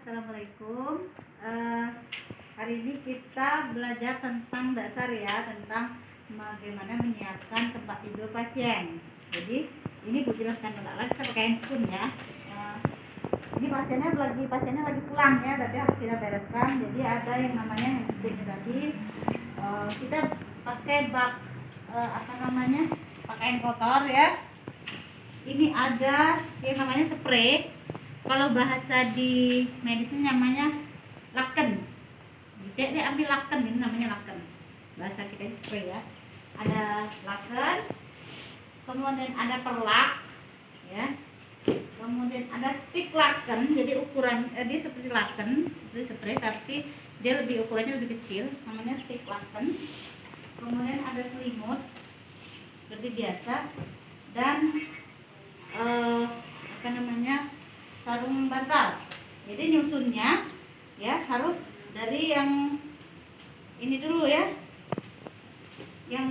Assalamualaikum. Hari ini kita belajar tentang dasar ya, tentang bagaimana menyiapkan tempat tidur pasien. Jadi ini Bu jelaskan dulu lagi, kita pakai spoon ya. Ini pasiennya lagi pulang ya, berarti harus kita bereskan. Jadi ada yang namanya handspring tadi. Kita pakai bak pakaian kotor ya. Ini ada yang namanya spray. Kalau bahasa di medisnya namanya laken. Dia ambil laken, ini namanya laken. Bahasa kita spray ya. Ada laken, kemudian ada perlak, ya. Kemudian ada stick laken. Jadi ukuran dia seperti laken, seperti spray, tapi dia ukurannya lebih kecil. Namanya stick laken. Kemudian ada selimut seperti biasa dan sarung bantal. Jadi nyusunnya ya harus dari yang ini dulu ya. Yang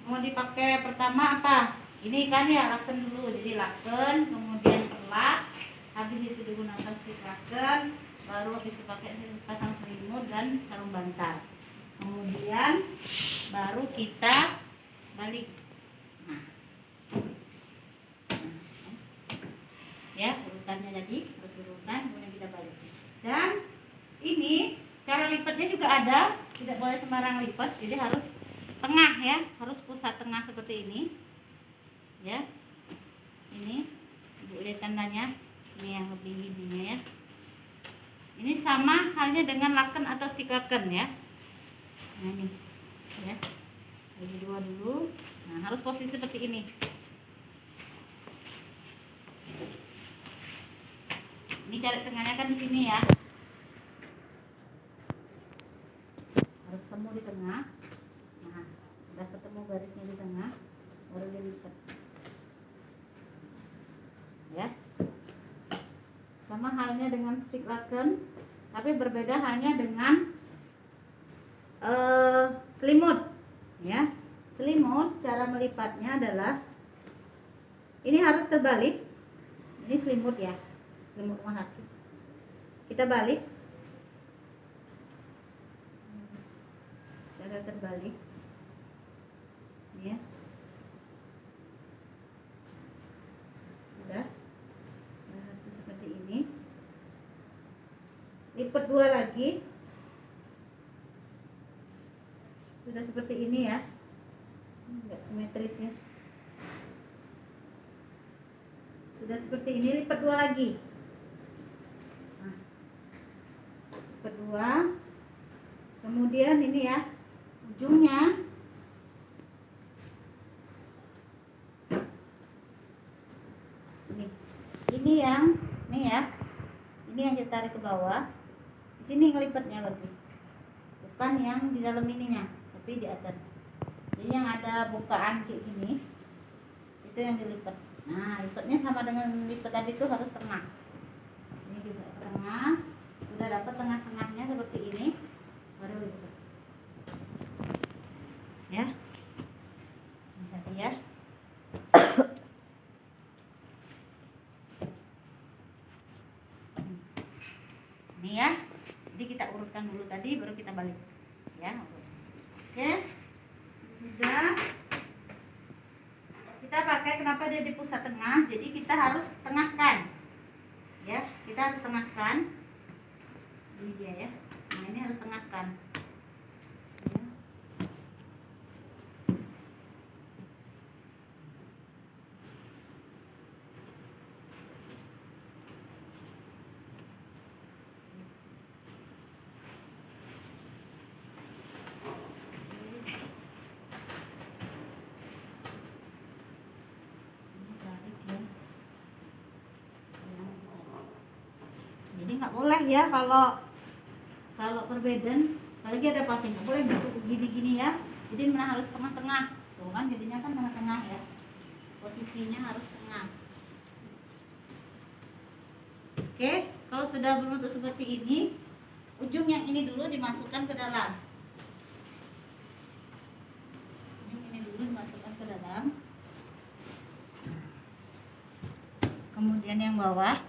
mau dipakai pertama apa? Ini kan ya laken dulu. Jadi laken, kemudian perlak, habis itu digunakan stick laken, baru habis dipakai pasang selimut dan sarung bantal. Kemudian baru kita balik. Ya, urutannya tadi harus berurutan, kemudian kita balik. Dan ini cara lipatnya juga ada, tidak boleh sembarang lipat, jadi harus tengah ya, harus pusat tengah seperti ini. Ya, ini Ibu lihat tandanya, ini yang lebih ininya ya. Ini sama halnya dengan laken atau stick laken ya. Nah ini, ya, bagi dua dulu. Nah harus posisi seperti ini. Ini cari tengahnya kan di sini ya. Harus ketemu di tengah. Nah, udah ketemu garisnya di tengah, baru dilipat. Ya. Sama halnya dengan stick laken, tapi berbeda hanya dengan selimut. Ya. Selimut cara melipatnya adalah ini harus terbalik. Ini selimut ya. Selimut rumah sakit. Kita balik. Cara terbalik. Ya. Sudah. Nah, seperti ini. Lipat dua lagi. Sudah seperti ini ya. Enggak simetris ya. Sudah seperti ini, lipat dua lagi. Kedua, kemudian ini ya ujungnya ini yang ya ini yang ditarik ke bawah, di sini ngelipatnya lagi, bukan yang di dalam ininya tapi di atas. Jadi yang ada bukaan kayak gini itu yang dilipat. Nah lipatnya sama dengan lipat tadi itu harus tengah. Ini juga tengah. Sudah dapat tengah-tengahnya seperti ini, baru lipat ya. Ini tadi ya. Ini ya. Jadi kita urutkan dulu tadi, baru kita balik ya. Oke, sudah. Kita pakai, kenapa dia di pusat tengah? Jadi kita harus tengahkan ya. Kita harus tengahkan. Ini dia ya. Nah ini harus tengahkan ya. Jadi nggak boleh ya kalau perbedaan, apalagi ada pasien nggak boleh gini-gini ya. Jadi memang harus tengah-tengah tuh kan, jadinya kan tengah-tengah ya, posisinya harus tengah. Oke, kalau sudah berbentuk seperti ini, ujung yang ini dulu dimasukkan ke dalam. Ini dulu dimasukkan ke dalam, kemudian yang bawah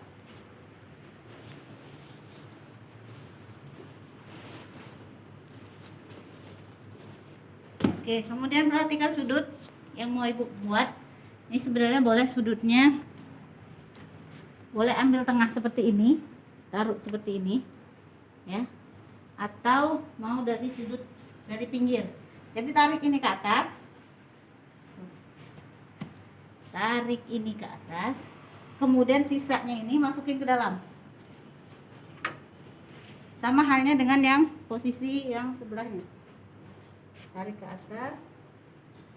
Oke, kemudian perhatikan sudut yang mau ibu buat. Ini sebenarnya boleh sudutnya, boleh ambil tengah seperti ini, taruh seperti ini, ya. Atau mau dari sudut dari pinggir. Jadi tarik ini ke atas, tarik ini ke atas, kemudian sisanya ini masukin ke dalam. Sama halnya dengan yang posisi yang sebelahnya. Tarik ke atas,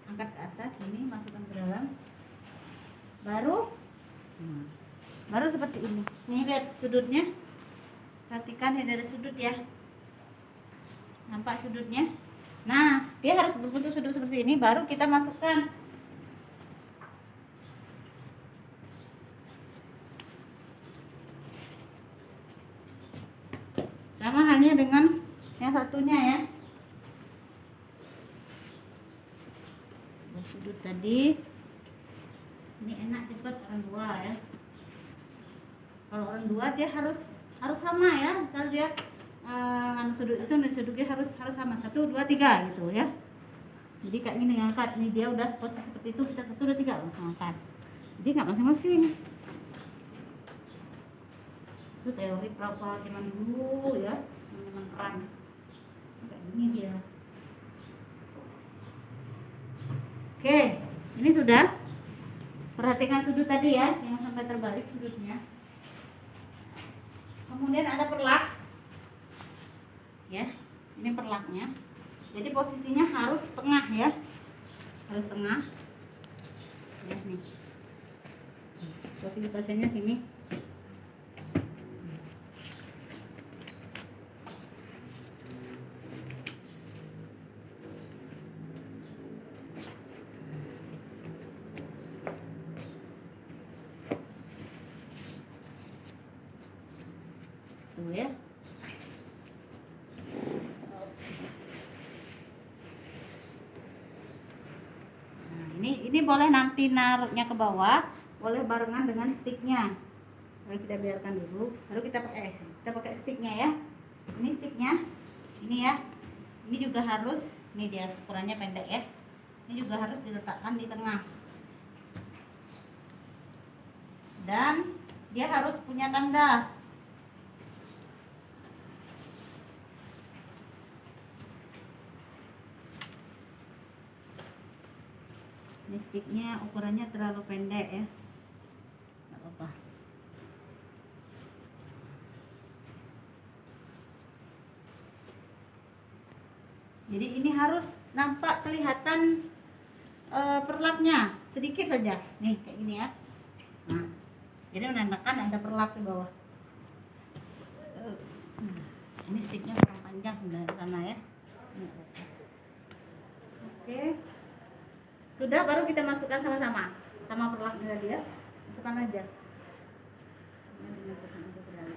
angkat ke atas, ini masukkan ke dalam. Baru seperti ini. Nih lihat sudutnya. Perhatikan ini ada sudut ya. Nampak sudutnya? Nah, dia harus berbentuk sudut seperti ini, baru kita masukkan. Sama halnya dengan yang satunya ya. Sudut tadi. Ini enak cepat orang dua ya. Kalau orang dua dia harus sama ya. Misal dia sudut itu dan sudutnya harus sama, 1, 2, 3 gitu ya. Jadi kayak gini ngangkat, ini dia udah posisi seperti itu, kita 1, 2, 3 langsung angkat. Jadi nggak masing-masing. Terus teori pra zaman dulu ya, zaman perang kayak gini dia. Oke, ini sudah. Perhatikan sudut tadi ya, jangan sampai terbalik sudutnya. Kemudian ada perlak. Ya, ini perlaknya. Jadi posisinya harus tengah ya. Harus tengah. Ya, nih. Posisinya sini. Tuh ya. Ini boleh nanti naruhnya ke bawah, boleh barengan dengan sticknya. Lalu kita biarkan dulu, baru kita pakai sticknya ya. Ini sticknya, ini ya. Ini juga harus, ini dia ukurannya pendek ya. Ini juga harus diletakkan di tengah. Dan dia harus punya tanda. Ini sticknya ukurannya terlalu pendek ya, nggak apa-apa. Jadi ini harus nampak kelihatan perlapnya sedikit saja, nih kayak gini ya. Nah, jadi menandakan ada perlap di bawah. Ini sticknya kurang panjang sebenarnya sana ya. Oke. Sudah, baru kita masukkan sama-sama sama perlaknya tadi ya. Masukkan aja. Masukkan aja ke dalam.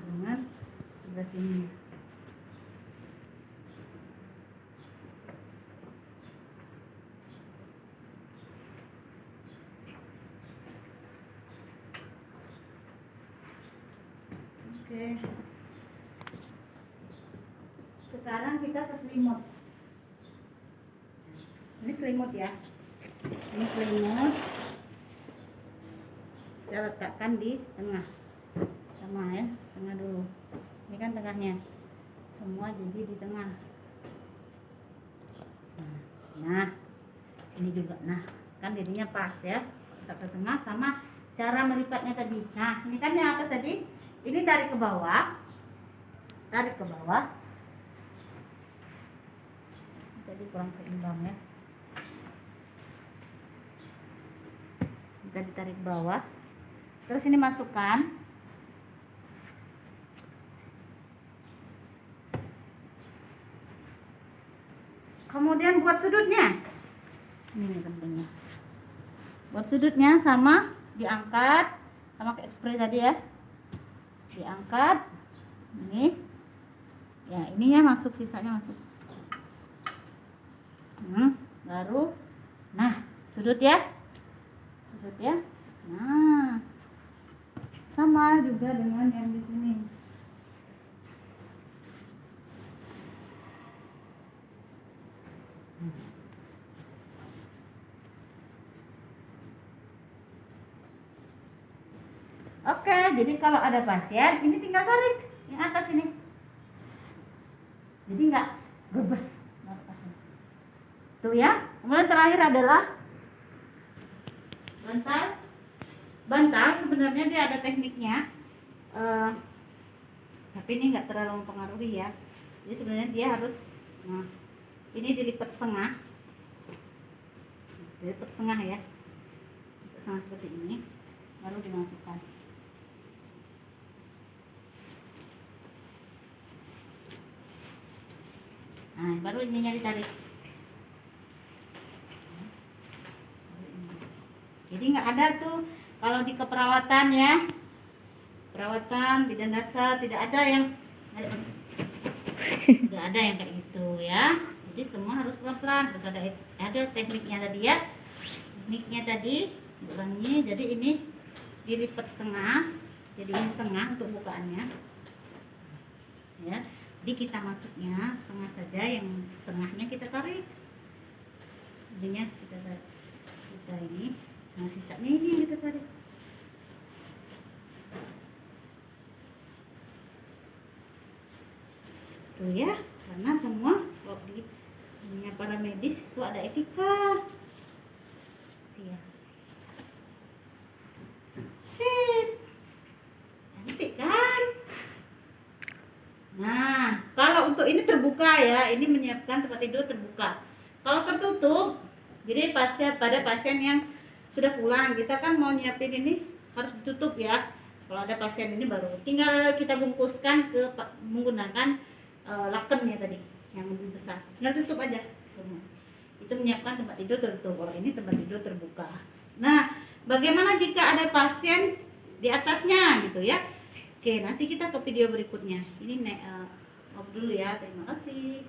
Dengan sebelah sini. Oke. Sekarang kita ke selimut. Ini selimut ya. Ini selimut. Kita letakkan di tengah. Sama ya, tengah dulu. Ini kan tengahnya. Semua jadi di tengah. Nah, ini juga. Nah, kan jadinya pas ya. Kita ke tengah sama cara melipatnya tadi. Nah, ini kan yang atas tadi. Ini tarik ke bawah. Tarik ke bawah. Jadi kurang seimbang ya. Kita ditarik ke bawah. Terus ini masukkan. Kemudian buat sudutnya. Ini tentunya. Buat sudutnya sama diangkat sama kayak spray tadi ya. Diangkat. Ini. Ya, ininya masuk, sisanya masuk. Baru. Nah, sudut ya. Sudut ya. Nah. Sama juga dengan yang di sini. Oke, jadi kalau ada pasien, ini tinggal tarik yang atas ini. Jadi nggak gebes pasien. Tuh ya. Kemudian terakhir adalah bantal. Bantal sebenarnya dia ada tekniknya, tapi ini nggak terlalu mempengaruhi ya. Jadi sebenarnya dia harus, nah ini dilipat setengah, ya, dilipat setengah seperti ini, baru dimasukkan. Nah, baru ininya ditarik. Jadi nggak ada tuh kalau di keperawatan ya, perawatan bidan dasar tidak ada yang kayak gitu ya. Jadi semua harus pelan-pelan, harus ada tekniknya tadi ya. Tekniknya tadi ulangi, jadi ini dilipat setengah, jadi ini setengah untuk bukaannya ya. Jadi kita masuknya setengah saja, yang setengahnya kita tarik, jadinya kita tarik, kita ini, nah sisanya ini yang kita tarik. Tuh ya, karena semua kalau di dunia para medis itu ada etika. Ya. Shit, cantik kan? Nah, kalau untuk ini terbuka ya, ini menyiapkan tempat tidur terbuka. Kalau tertutup, jadi pada pasien yang sudah pulang, kita kan mau nyiapin ini harus ditutup ya. Kalau ada pasien ini baru tinggal kita bungkuskan menggunakan lakennya tadi yang lebih besar, tinggal tutup aja semua. Itu menyiapkan tempat tidur tertutup. Kalau ini tempat tidur terbuka. Nah, bagaimana jika ada pasien di atasnya gitu ya? Oke, nanti kita ke video berikutnya. Ini off dulu ya. Terima kasih.